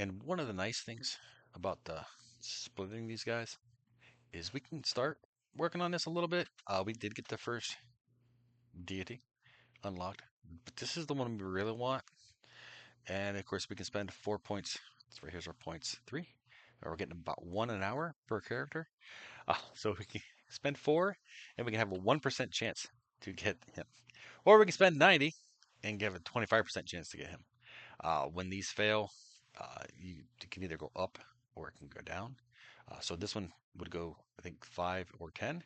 And one of the nice things about the splitting these guys is we can start working on this a little bit. We did get the first deity unlocked, but this is the one we really want. And of course, we can spend 4 points. So here's our points, 3. We're getting about 1 an hour per character. So we can spend 4, and we can have a 1% chance to get him. Or we can spend 90 and give a 25% chance to get him. When these fail, it can either go up or it can go down. So this one would go, I think, 5 or 10,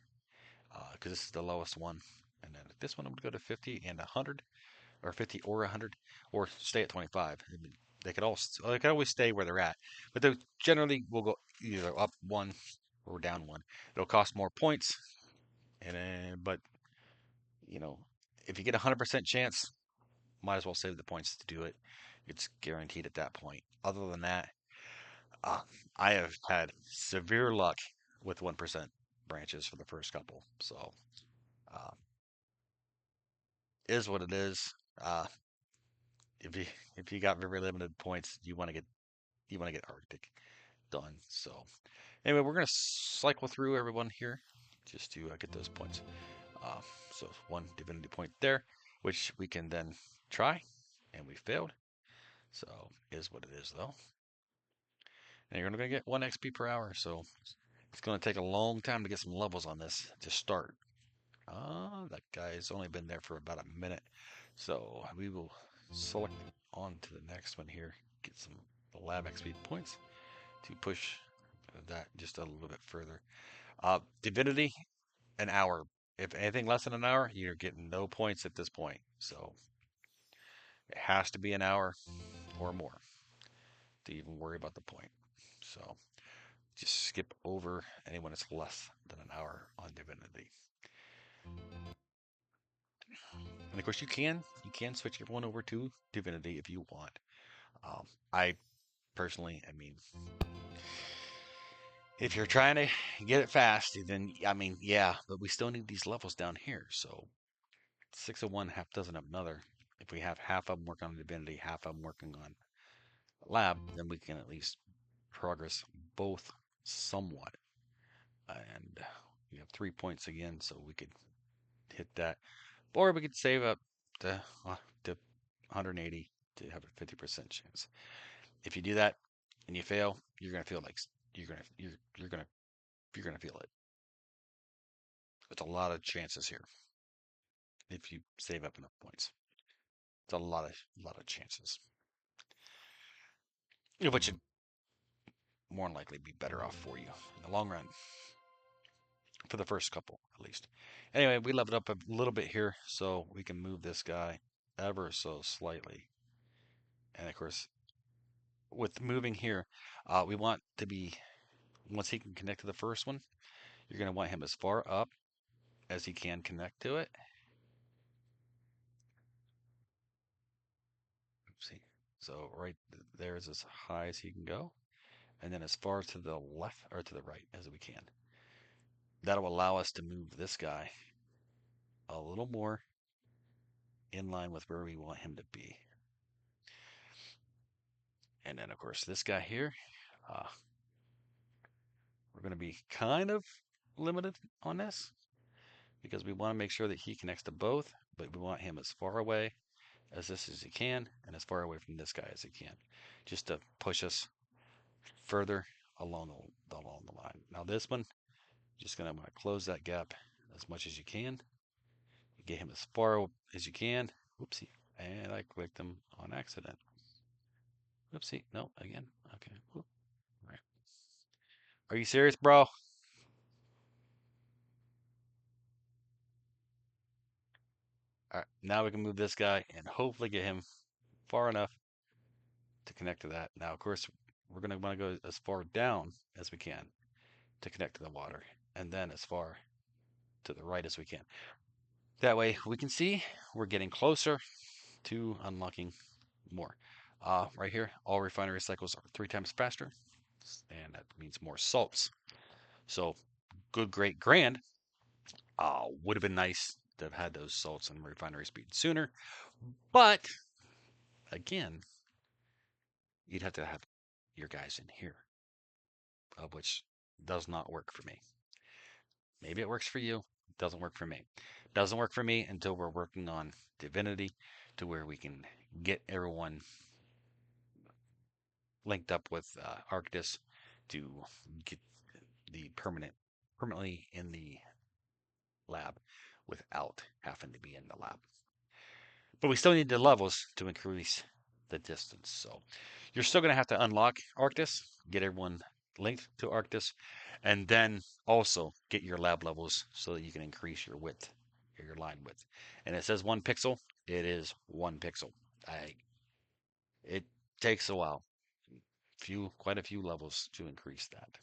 because this is the lowest one. And then this one would go to 50 and 100, or 50 or 100, or stay at 25. I mean, they could always stay where they're at, but they generally will go either up 1 or down 1. It'll cost more points, but you know, if you get a 100% chance, might as well save the points to do it. It's guaranteed at that point. Other than that, uh, I have had severe luck with 1% branches for the first couple. So, uh, is what it is. If you if you got very limited points, you want to get Arctic done. So anyway, we're gonna cycle through everyone here just to get those points. Uh, so 1 divinity point there, which we can then try, and we failed. So is what it is though. And you're gonna get 1 XP per hour, so it's gonna take a long time to get some levels on this to start. That guy's only been there for about a minute, so we will select on to the next one here. Get some lab XP points to push that just a little bit further. Divinity, an hour. If anything less than an hour, you're getting no points at this point. So it has to be an hour or more to even worry about the point. So just skip over anyone that's less than an hour on Divinity. And of course, you can switch everyone over to Divinity if you want. I personally, I mean, if you're trying to get it fast, then I mean, yeah, but we still need these levels down here. So 6 of one, half dozen of another. If we have half of them working on Divinity, half of them working on Lab, then we can at least progress both somewhat. And we have 3 points again, so we could hit that. Or we could save up to 180 to have a 50% chance. If you do that and you fail, you're gonna feel like you're gonna feel it. It's a lot of chances here if you save up enough points. It's a lot of chances, which would more than likely be better off for you in the long run, for the first couple at least. Anyway, we leveled up a little bit here, so we can move this guy ever so slightly. And of course, with moving here, we want to be, once he can connect to the first one, you're going to want him as far up as he can connect to it. Oopsie. So right there is as high as he can go, and then as far to the left or to the right as we can. That'll allow us to move this guy a little more in line with where we want him to be. And then, of course, this guy here, uh, we're going to be kind of limited on this because we want to make sure that he connects to both, but we want him as far away as this as he can and as far away from this guy as he can, just to push us further along the line. Now this one, just going to want to close that gap as much as you can. Get him as far as you can. Whoopsie. And I clicked him on accident. Whoopsie. No, again. Okay. Whoop. Right. Are you serious, bro? All right. Now we can move this guy and hopefully get him far enough to connect to that. Now, of course, we're going to want to go as far down as we can to connect to the water, and then as far to the right as we can. That way we can see we're getting closer to unlocking more. Right here, all refinery cycles are 3 times faster, and that means more salts. So good, great, grand. Would have been nice to have had those salts and refinery speed sooner, but again, you'd have to have your guys in here, which does not work for me. Maybe it works for you. It doesn't work for me. It doesn't work for me until we're working on Divinity to where we can get everyone linked up with Arctis to get the permanently in the lab without having to be in the lab. But we still need the levels to increase the distance. So you're still going to have to unlock Arctis, get everyone linked to Arctis, and then also get your lab levels so that you can increase your width, your line width. And it says 1 pixel. It is 1 pixel. It takes a while, quite a few levels to increase that.